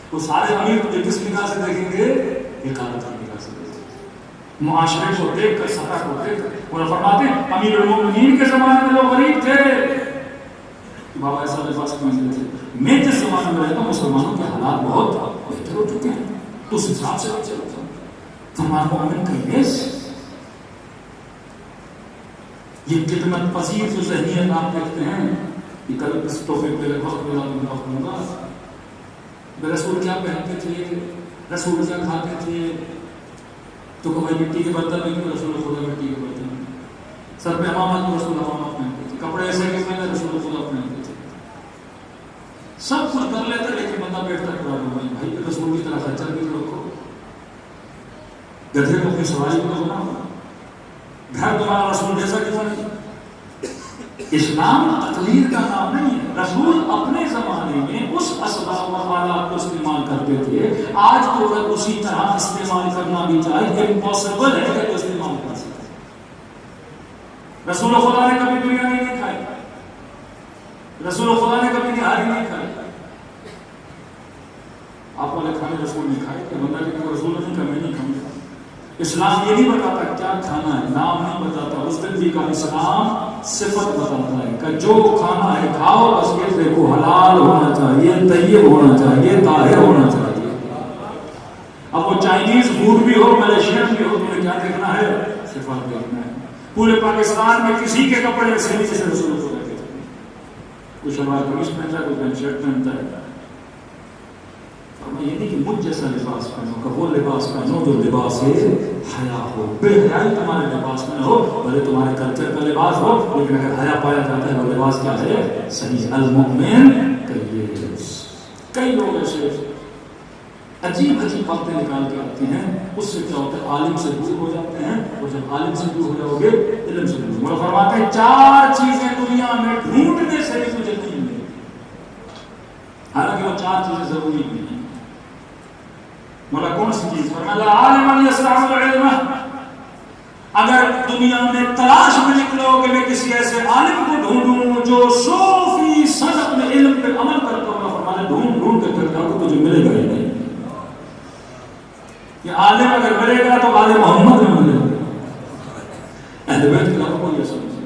تو سارے امیر تجھے کس نگاہ سے دیکھیں گے؟ حقارت کی نگاہ سے دیکھیں گے، معاشرے کو دیکھ کر، سطح کو دیکھ کر۔ وہ فرماتے ہیں امیر المومنین کے زمانے میں لوگ غریب تھے، بابا ایسا لباس پہنتے تھے، میں جس زمانے میں رہتا ہوں مسلمانوں کے حالات بہت بہتر ہو چکے ہیں، تو اس حساب سے چلتا ہوں۔ فرمایا مومن کا یہ خدمت پذیر جو ذہنیت آپ دیکھتے ہیں، یہ کل اس تحفے پہ وقت ملا تو میں وقت دوں گا۔ رسول کیا پہنتے تھے، رسول کیا کھاتے تھے، تو کوئی مٹی کے برتن نہیں تو رسول خدا مٹی کے برتن، سر پہ امامت تو رسول امامت پہنتے تھے، کپڑے ایسے کہ پہنے رسول خدا پہنتے تھے، سب کچھ کر لیتے، لیکن بندہ بیٹھتا کھڑا ہوا ہے، بھائی رسول کی طرح خرچہ بھی رکھو، گدھے کو اپنی سواری کو بنا، گھر تمہارا رسول جیسا کیوں نہیں؟ اسلام تقلید کا نام نہیں ہے، رسول اپنے زمانے میں اس اسباب و آلات کو استعمال کرتے تھے، آج تو اگر اسی طرح استعمال کرنا بھی چاہے امپاسبل ہے کہ استعمال کر سکتے۔ رسول خدا نے کبھی بریانی نہیں کھائی، رسول خدا نے کبھی نہاری نہیں کھائی، آپ والے کھانے رسول نے کھائے کہ بندہ کہ رسول نہیں کھا میں نہیں کھاؤں گا، اسلام یہ نہیں بتاتا کیا کھانا ہے، نام نہیں بتاتا، اس دن بھی کا اسلام صفت بتاتا ہے کہ جو کھانا ہے کھاؤ، بس یہ دیکھو حلال ہونا چاہیے، طیب ہونا چاہیے، طاہر ہونا چاہیے۔ اب وہ چائنیز فوڈ بھی ہو، ملیشین بھی ہو، تمہیں کیا دیکھنا ہے؟ صفات دیکھنا ہے۔ پورے پاکستان میں کسی کے کپڑے ایسے نہیں جیسے رسول کو رکھے تھے، کوئی شلوار قمیص پہنتا ہے، کوئی پینٹ شرٹ پہنتا ہے۔ یہ نہیں کہ مجھ جیسا لباس پہنو، کہ وہ لباس پہنو جو لباس ہے حیا ہو، بے حیائی تمہارے لباس میں ہو، بھلے تمہارے کلچر کا لباس ہو، لیکن اگر حیا پایا جاتا ہے وہ لباس کیا ہے؟ صحیح المؤمن کیس۔ کئی لوگ ایسے عجیب عجیب باتیں نکال کے آتے ہیں، اس سے کیا ہوتا ہے؟ عالم سے دور ہو جاتے ہیں، اور جب عالم سے دور ہو جاؤ گے علم سے دور۔ مولا فرماتے ہیں چار چیزیں دنیا میں ڈھونڈنے سے بھی تجھے نہیں ملیں، حالانکہ وہ چار چیزیں ضروری نہیں ہیں۔ مولا کون سی چیز؟ فرمایا عالم یسعى العلم، اگر دنیا میں تلاش میں نکلو کہ میں کسی ایسے عالم کو ڈھونڈوں جو 100% اپنے علم پہ عمل کرتا ہو، فرمایا ڈھونڈ ڈھونڈ کے پھر جاؤ تجھے ملے گا ہی نہیں۔ کہ عالم اگر ملے گا تو عالم محمد میں ملے گا، اہل بیت کے علاوہ کوئی ایسا نہیں۔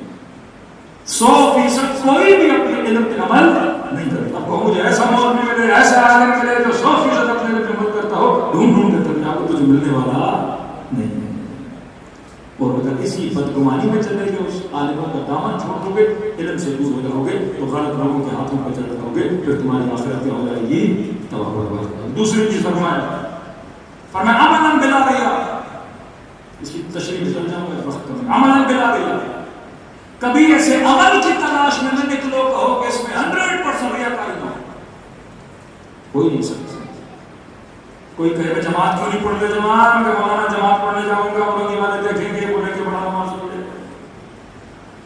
100% کوئی بھی اپنے علم پہ عمل نہیں کرتا۔ اب کو مجھے ایسا مولوی ملے، ایسا عالم ملے جو 100% اپنے علم پہ عمل کرتا ہو، ڈھونڈ ڈھونڈ کے تک جاؤ تجھے ملنے والا نہیں ہے۔ اور اگر اسی بدگمانی میں چلے گے، اس عالموں کا دامن چھوڑو گے، علم سے دور ہو جاؤ گے، تو غلط لوگوں کے ہاتھوں پہ چل جاؤ گے، پھر تمہاری آخرت کیا ہو جائے گی؟ تباہ و برباد۔ دوسری چیز فرمایا عملاً بلا ریا، اس کی تشریح چل جاؤں گا وقت کم۔ عملاً بلا ریا، کبھی ایسے عمل کی تلاش میں نہ نکلو کہو کہ اس میں 100% ریاکاری نہ ہو، کوئی نہیں سکتا۔ کوئی کہے کہ جماعت کیوں نہیں پڑھتے؟ جماعت میں مولانا جماعت پڑھنے جاؤں گا، انہوں والے دیکھیں گے، بولیں کہ بڑا نماز پڑھے،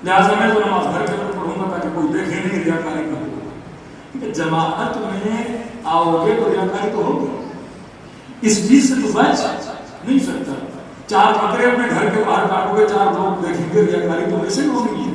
لہٰذا میں تو نماز گھر کے اندر پڑھوں گا تاکہ کوئی دیکھے نہیں، ریاکاری نہ ہو۔ جماعت میں آؤ گے تو ریاکاری تو ہوگی، اس چیز سے تو بچ نہیں سکتا۔ چار بکرے اپنے گھر کے باہر کاٹو گے، چار لوگ دیکھیں گے، ریاکاری تو ویسے ہونی ہے،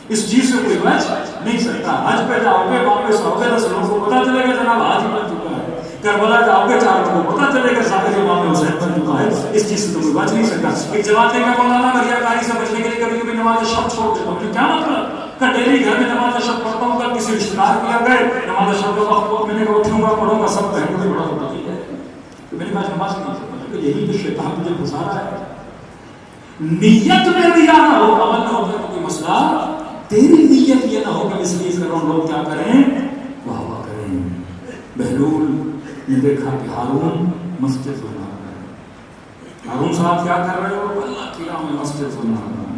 اس چیز سے کوئی بچ نہیں سکتا۔ حج پہ جاؤ گے، واپس آؤ گے، 10 لوگوں کو پتہ چلے گا جناب حاجی بن چکا ہے، کربلا جاؤ گے، 4 لوگوں کو پتہ چلے گا صاحب امام حسین بن چکا ہے، اس چیز سے تو کوئی بچ نہیں سکتا۔ ایک جواب دے گا مولانا ریاکاری سے بچنے کے لیے کبھی کبھی نماز شب چھوڑ دیتا ہوں، کیا مطلب؟ کہ ڈیلی گھر میں نماز شب پڑھتا ہوں، کل کسی رشتہ دار کیا گئے نماز شب کا وقت میں نے کہا اٹھوں گا پڑھوں گا، سب کہیں گے بڑا ہوتا ہے، تو میری بات نماز نہیں سکتا۔ یہی تو شیطان مجھے گھسا رہا ہے۔ نیت میں ریا نہ ہو، عمل نہ ہو تو کوئی مسئلہ، تیری نیت یہ نہ ہو کہ اس لیے کروں لوگ کیا کریں؟ واہ واہ کریں۔ بہلول نے دیکھا کہ ہارون مسجد بنا رہا ہے، ہارون صاحب کیا کر رہے ہو؟ اللہ کی راہ میں مسجد بنا رہا ہے۔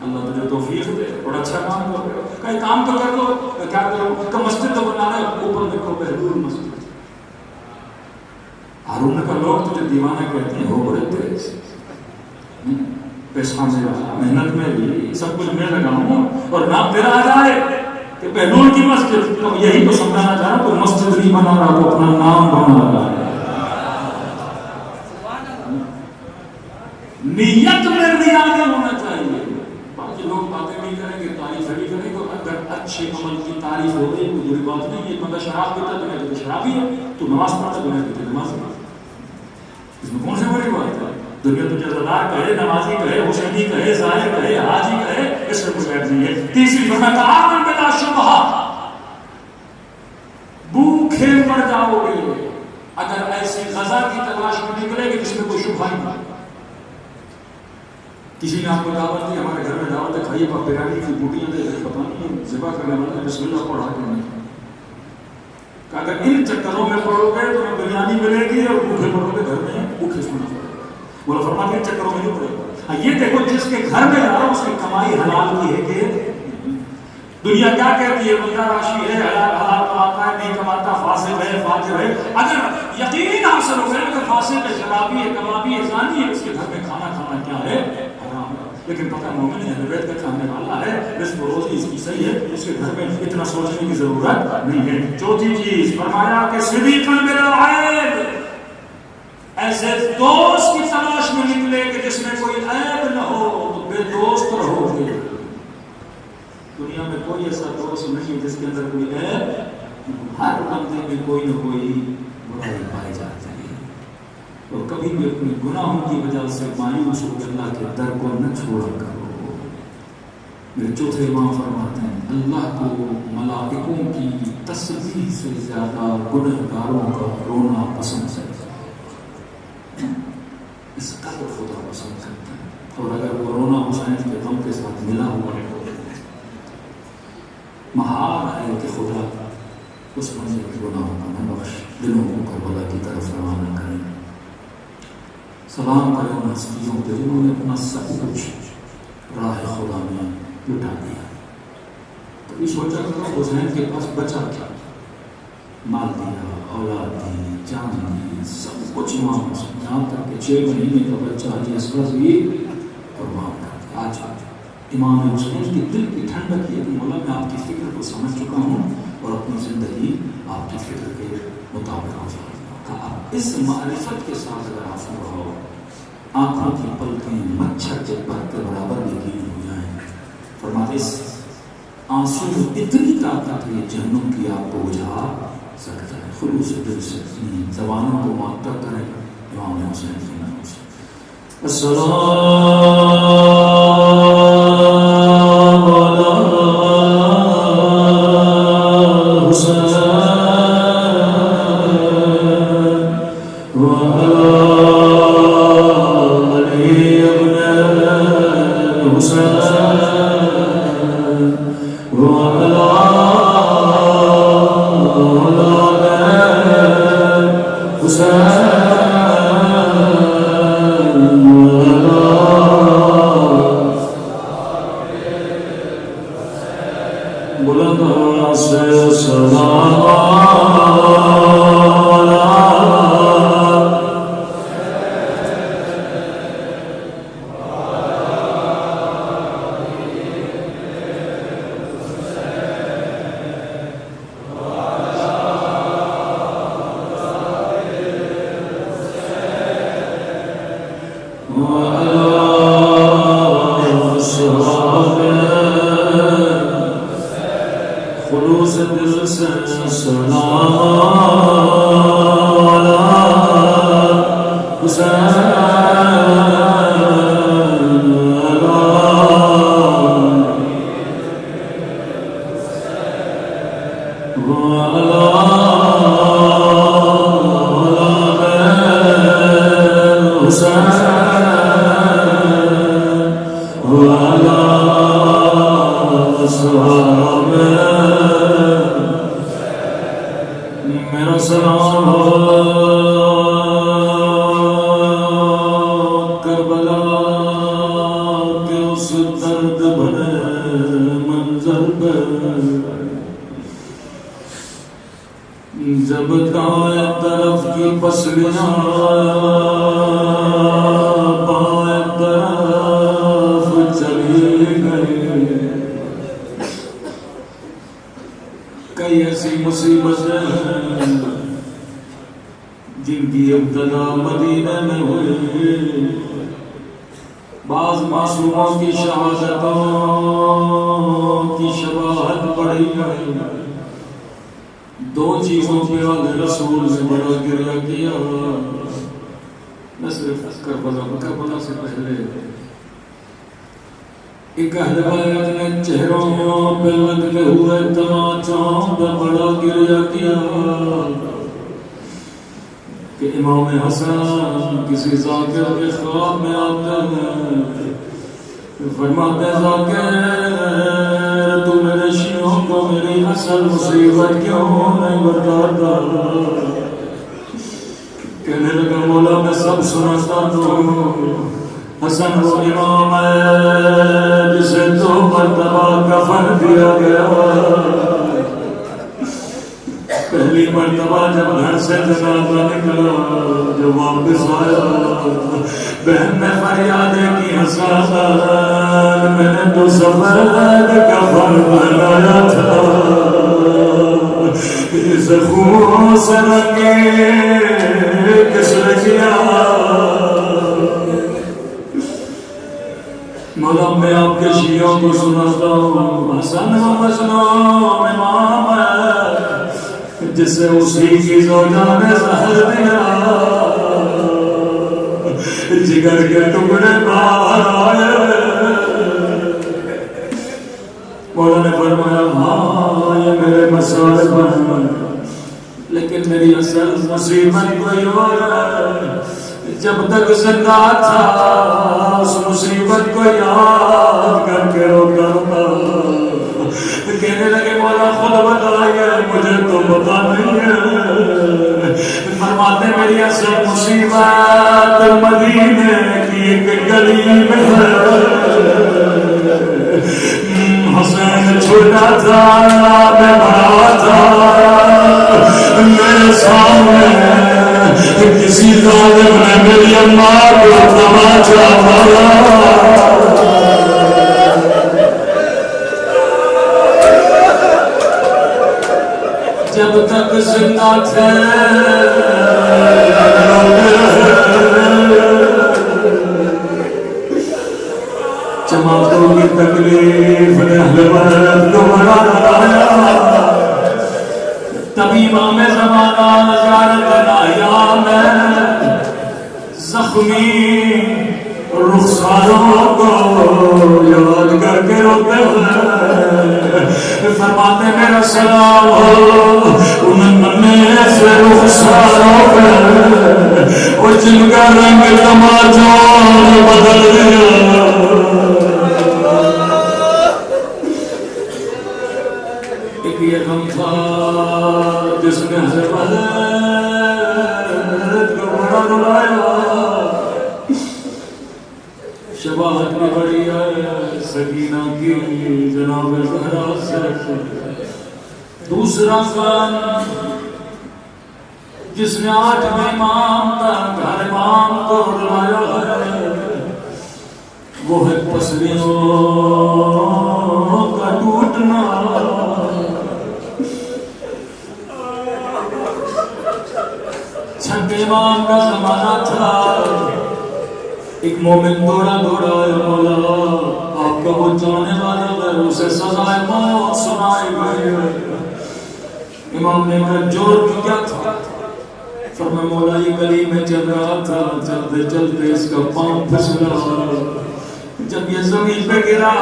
اللہ تجھے توفیق دے، بڑا اچھا کام کر رہے ہو، کہیں کام تو کر دو، کیا کرو کہ مسجد تو بنا رہے ہو، اوپر دیکھو بہلول مسجد۔ ہارون نے کہا لوگ تجھے دیوانہ کہتے ہیں، ہو بڑے تیز، پیسہ میں محنت میں بھی سب کچھ میں لگا ہوں، اور نام تیرا آ جائے کہ بہلول کی مسجد، تو یہی تو سمجھانا چاہ رہا ہوں، تو مسجد نہیں بنا رہا، وہ اپنا نام بنا رہا ہے۔ نیت میں ریا نہیں ہونا چاہیے۔ باقی لوگ باتیں نہیں کریں گے، تعریف نہیں کریں گے، اگر اچھے عمل کی تعریف ہو گئی کوئی بری بات نہیں ہے۔ مگر شراب پیتا تو میں شرابی ہے، تو نماز پڑھتا تو میں نماز پڑھتا، اس میں کون سی بڑی بات ہے؟ دنیا تو جزادار کہے، نمازی کہے، حسینی کہے، ظاہر کہے، حاجی کہے، اس میں کوئی عیب نہیں ہے۔ تیسری فرمایا تعامل بلا شبہہ، بھوکے مر جاؤ گے اگر ایسی غذا کی تلاش میں نکلے گی جس میں کوئی شبہ ہی نہیں۔ کسی نے آپ کو دعوت دی، ہمارے گھر میں دعوت ہے، کھائیے آپ بریانی کی بوٹیاں دے، پتہ نہیں ذبح کرنے والے بسم اللہ پڑھا کے نہیں، کہ اگر ان چکروں میں پڑھو گے تو بریانی ملے گی اور بھوکے پڑھو گے گھر میں بھوکے سونا پڑے گا۔ بولا فرماتے ہیں چکروں میں نہیں پڑے گا۔ یہ دیکھو جس کے گھر میں جا رہا ہوں اس کی کمائی حلال کی ہے کہ دنیا کیا کہتی ہے؟ بندہ راشی ہے، حلال کماتا ہے، نہیں کماتا، فاسق ہے، فاجر ہے۔ اگر یقین حاصل ہو گیا کہ فاسق ہے، شرابی ہے، کبابی ہے، زانی ہے، اس کے گھر میں کھانا کھانا کیا ہے؟ حرام ہے۔ لیکن پتہ مومن ہے، اہل بیت کا چاہنے والا ہے، رزق و روزی اس کی صحیح ہے، اس کے گھر میں اتنا سوچنے کی ضرورت نہیں ہے۔ چوتھی چیز فرمایا کہ صدیقاً بلا عیب، ایسے دوست کی تلاش میں نکلے کہ جس میں کوئی عیب نہ ہو، تو بے دوست رہو گے۔ دنیا میں کوئی ایسا دوست نہیں جس کے اندر کوئی عیب، ہر بندے میں کوئی نہ کوئی برائی پائی جاتی ہے۔ تو کبھی بھی اپنے گناہوں کی وجہ سے مایوس ہو کے اللہ کے در کو نہ چھوڑا کرو۔ میرے چوتھے امام فرماتے ہیں اللہ کو ملائکوں کی تسبیح سے زیادہ گنہگاروں کا رونا پسند ہے۔ اس قدر خدا پسند کرتا ہے، اور اگر وہ رونا حسین کے غم کے ساتھ ملا ہوا ہے محال ہے کہ خدا اس منزل کے گناہوں کا نہ بخش، دلوں کو کربلا کی طرف روانہ کریں۔ سلام کریں ان ہستیوں پہ جنہوں نے اپنا سب کچھ راہ خدا میں لٹا دیا۔ کبھی سوچا کرو حسین کے پاس بچا کیا؟ مال دیا، اولاد دی، جان دی، سب کچھ امام حسین، یہاں تک کہ 6 مہینے کا بچہ حجی اصغر بھی قربان کر دیا۔ آج امام حسین کی دل کی ٹھنڈک یہ کہ مولا میں آپ کی فکر کو سمجھ چکا ہوں اور اپنی زندگی آپ کی فکر کے مطابق ہو جائے گا۔ اس معرفت کے ساتھ اگر آپ رہو، آنکھوں کی پلکیں مچھر کے پر کے برابر یقین ہو جائیں۔ فرماتے اس آنسو میں اتنی طاقت ہے جہنم کی آپ کو بجھا سکتا ہے۔ خلوص دل سے اپنی زبانوں کو معطر کریں امام حسین کے نام سے۔ میرا سلام کربلا کے اس درد بھرے منظر پر، جب دائیں طرف کی پسلیاں بائیں طرف چلی گئی، کئی ایسی مصیبتیں جن کی ابتدا مدینہ میں ہوئی، بعض معصوموں کی شہادتوں کی شباہت بڑھی گئی، 2 چیزوں پہ آل رسول نے بڑا گریہ کیا، نہ صرف کربلا سے پہلے ایک اہل بیت نے چہروں پہ لگتے ہوئے تماچوں پہ بڑا گریہ کیا کہ امام حسن کسی ذاکر کے خواب میں آتے ہیں، فرماتے ذاکر تو میرے شیعوں کو میری اصل مصیبت کیوں نہیں بتاتا؟ کہنے لگا مولا میں سب سناتا ہوں، حسن وہ امام ہے جسے 2 مرتبہ کفن دیا گیا، پہلی مرتبہ جب گھر سے جنازہ نکلا، جب واپس آیا بہن نے فریادیں کی، حسن میں نے تو سفید کفن پہنایا تھا، اس خون سے رنگے کس نے کیا؟ مولا میں آپ کے شیعوں کو سناتا ہوں، حسن و مظلوم امام ہے جسے اسی کی زوجہ نے زہر دیا، جگر کے ٹکڑے باہر آئے. مولا نے فرمایا ہاں یہ میرے مسائل ہیں لیکن میری اصل مصیبت کوئی اور ہے. جب تک زندہ تھا اس مصیبت کو یاد کر کے روتا تھا. کہنے لگے مولا خود بتائیے مجھے تو پتا نہیں ہے. فرماتے میری اصل مصیبت مدینے کی ایک گلی میں ہے. حسین چھوٹا تھا میں بڑا تھا. میرے سامنے کسی ظالم نے میری اماں کو تماچا مارا. جب تک زندہ تھے جماعتوں کی تکلیف نے اہل بیت کو بڑا لایا. تبھی امام زمانہ زیارت آیا میں زخمی رخساروں کو یاد کر کے روتے ہوئے فرماتے میرا سلام ہو ان ننے سے رخساروں پہ اور جن کا رنگ تماچوں نے بدل دیا. ایک یہ غم تھا جس نے حضرت کو بڑا رلایا. شباہت بھی بڑی ہے سکینہ کی جناب زہرا سے. دوسرا غم جس نے 8ویں امام تک ہر امام کو رلایا ہے وہ ہے پسلیوں کا ٹوٹنا. چھٹے امام کا زمانہ تھا. ایک مومن دوڑا دوڑا ہے مولا آپ کا وہ جانے والا ہے اسے سزائے موت سنائی گئی ہے. امام نے کہا جور کیا تھا؟ فرمایا مولا یہ گلی میں چل رہا تھا چلتے چلتے اس کا پاؤں پھسلا. جب یہ زمین پہ گرا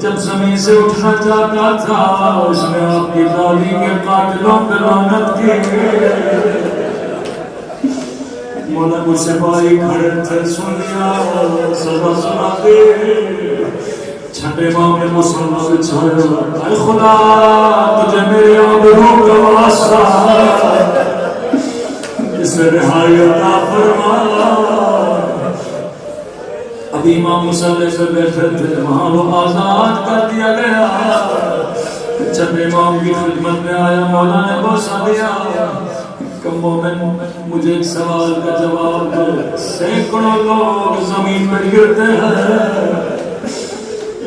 جب زمین سے اٹھنا چاہتا تھا اس نے آپ کی دادی کے قاتلوں پہ لعنت کی. مولا کو سپاہی کھڑے تھے سن لیا سزا سنا دے. چھٹے امام نے مسلمان سے چھایا اے خدا تجھے میرے آبرو کا واسطہ اسے رہائی عطا فرما. ابھی امام مصلی سے بیٹھے تھے وہاں وہ آزاد کر دیا گیا. چھٹے امام کی خدمت میں آیا مولا نے بوسہ دیا کہ مومن مجھے ایک سوال کا جواب دے. سینکڑوں لوگ زمین پر گرتے ہیں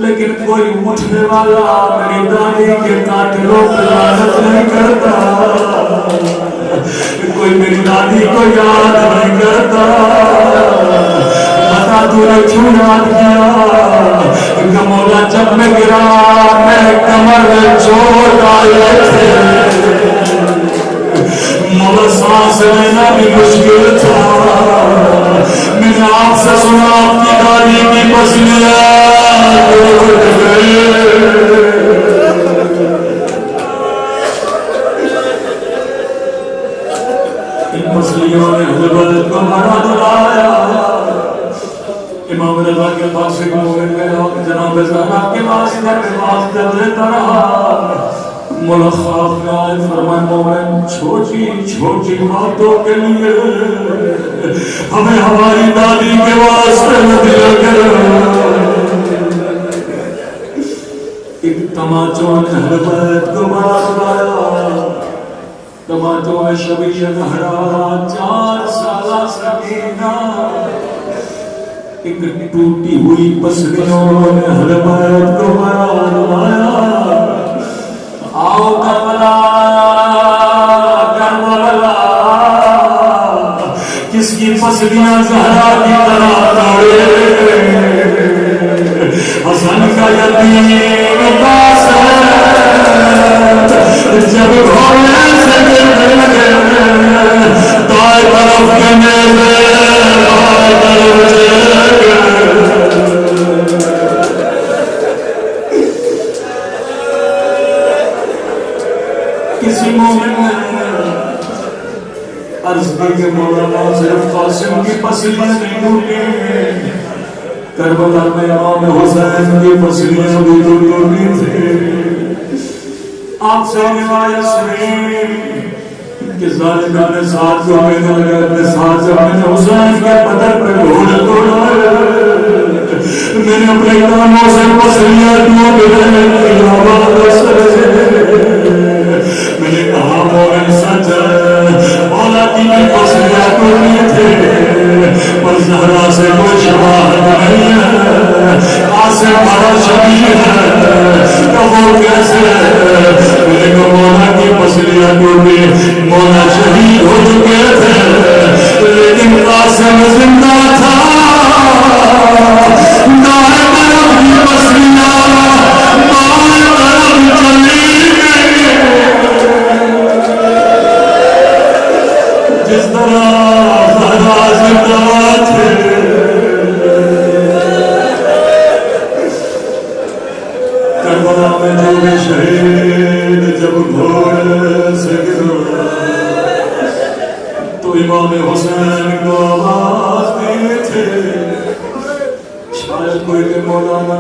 لیکن کوئی اٹھنے والا میری دادی کے قاتلوں پہ لعنت نہیں کرتا. کوئی میری دادی کو یاد نہیں کرتا. بتا تو نے کیوں یاد کیا کہ مولا جب میں گرا میں کمر میں چوٹ آئے تھے. مولا سانس لینا بھی مشکل تھا. میں نے آپ سے سنا آپ کی دادی کی پسلیاں ٹوٹ گئی. ان پسلیوں نے حضرت کو بڑا دلایا. امام رضا کے پاس ایک مومن گیا جناب زہرا کے واسطے پہ واسطے دیتا رہا. مولا خواب میں آئے فرمائے مومن چھوٹی چھوٹی باتوں کے لیے ہمیں ہماری دادی کے واسطے نہ دیا کرو. ایک تماچوں نے اہل بیت کو بڑا رلایا. تماچوں میں شبیہ زہرا 4 سالہ سکینہ ایک ٹوٹی ہوئی پسلیوں نے اہل بیت کو بڑا رلایا. آؤ کربلا کربلا کس کی پسلیاں زہرا کی طرح دوڑے. حسن کا یتیم قاسم جب گھوڑے سے گرنے لگے دائیں طرف کے نیزے بائیں طرف کی کہ مولانا صرف قاسم کی پسلیاں نہیں ٹوٹی، کربلا میں امام حسین کی پسلیاں بھی ٹوٹی تھی۔ آپ سے روایت سنی کہ ظالموں نے ساتھ جو میں نے لگا اپنے ساتھ جب میں نے حسین کے بدن پہ گھوڑے توڑا، میں نے اپنے کانوں سے پسلیاں ٹوٹ گئے، آواز میں نے کہا مومن سچ مولا کی بھی پسلیاں ٹوٹی تھے، پر زہرا سے کوئی شباہت نہیں ہے، قاسم بڑا شبیہ ہے کہ وہ کیسے ہے؟ میں نے کہا مولا کی پسلیاں ٹوٹی، مولا شہید ہو چکے تھے لیکن قاسم زندہ تھا، دائیں طرف کی پسلیاں بائیں طرف چلی گئی، جس طرح زہرا زندہ تھے۔ کربلا میں جو بھی شہید جب گھوڑے سے گرا تو امام حسین کو آواز دیے تھے، شاید کوئی کہ مولانا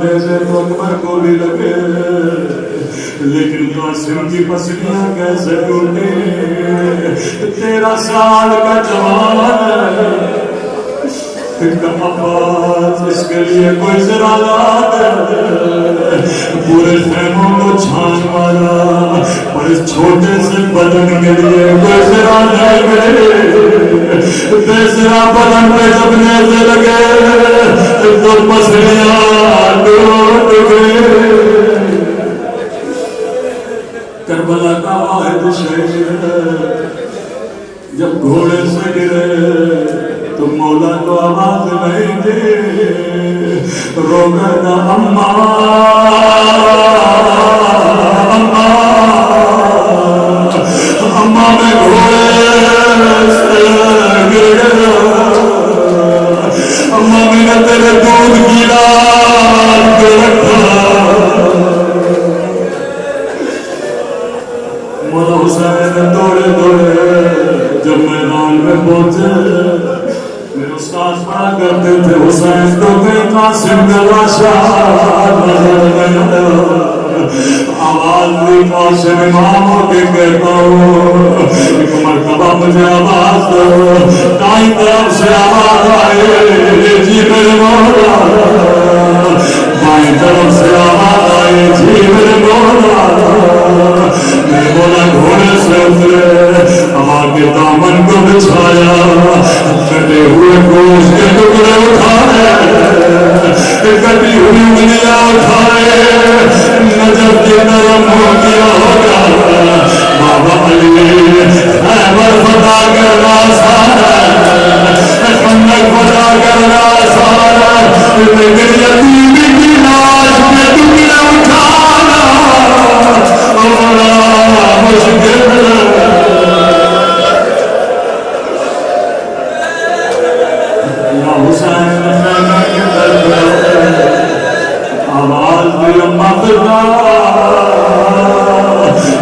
نیزے تو اکبر کو بھی لگے لیکن قاسم کی پسلیاں کیسے ٹوٹی؟ 13 سال کا جوان عباس اس کے لیے کوئی ذرا پورے خیموں کو چھان مارا، اور اس چھوٹے سے بدن کے لیے کوئی ذرا نہیں ملے، بے ذرا بدن پہ جب نیزے لگے تو پسلیاں ٹوٹ گئے۔ کربلا کا واحد شہید جب گھوڑے سے گرے تو مولا کو آواز نہیں دی، رو کر اماں اماں اماں میں گھوڑے سے گر گیا، اماں میں نے تیرے دودھ کی رات کو رکھا۔ مولا حسین دوڑے دوڑے جب میدان میں پہنچے، میرے استاد پڑھا کرتے تھے حسین تو کہیں قاسم کا لاشا نظر نہیں آیا، آواز دی قاسم امام ہو کے کہتا ہوں ایک مرتبہ مجھے آواز دو، دائیں طرف سے آواز آئے جی میرے مولا، بائیں طرف سے آواز آئے جی میرے مولا، میرے مولا گھوڑے سے اترے، ہوا کے دامن کو بچھایا، کٹے ہوئے گوشت کے ٹکڑے اٹھائے، کٹی ہوئی انگلیاں اٹھائے، نجف کی نرم ہو گیا ہوگا بابا علی خیبر فتح کرنا آسان ہے، خندق فتح کرنا آسان ہے، لیکن یتیم کی لاش کے ٹکڑے اٹھانا بڑا مشکل ہے۔ حسین خیمہ کے درمیان آواز دی اماں خدا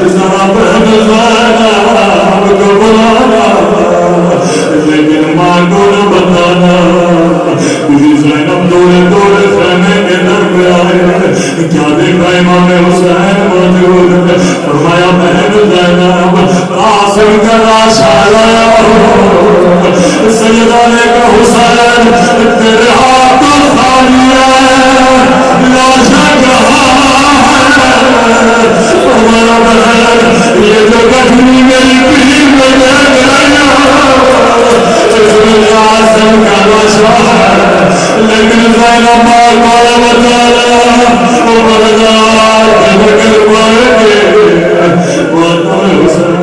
ذرا بہن زینب کو بلانا، لیکن ماں کو نہ بتانا۔ بی زینب دوڑے دوڑے خیمے کے درمیان کیا دیکھا امام حسین موجود، فرمایا بہن زینب قاسم کا لاشا لایا ہو، سیدہ نے کہا حسین تیرے ہاتھ خالی ہے، لاشا کہاں ہے؟ ہمارا بہن یہ جو گٹھنی میری پیٹھ میں لگ گیا اس میں قاسم کا لاشا ہے، لیکن زینب ماں کو بتانا وہ بردار کے بغیر مارے گے وہ تمہیں حسین۔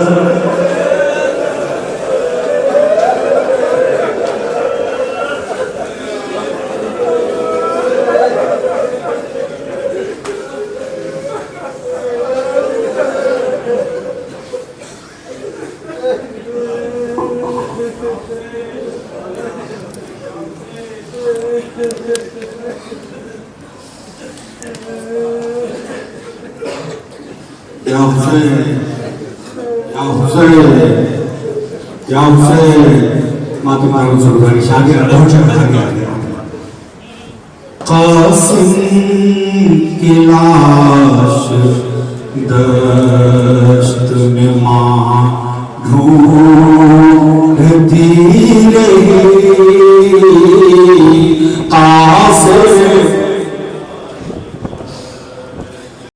یا اسے ماتم کارون سرگاری شاگرد پہنچا قاسم کی لاش دشت میں ماں ڈھونڈ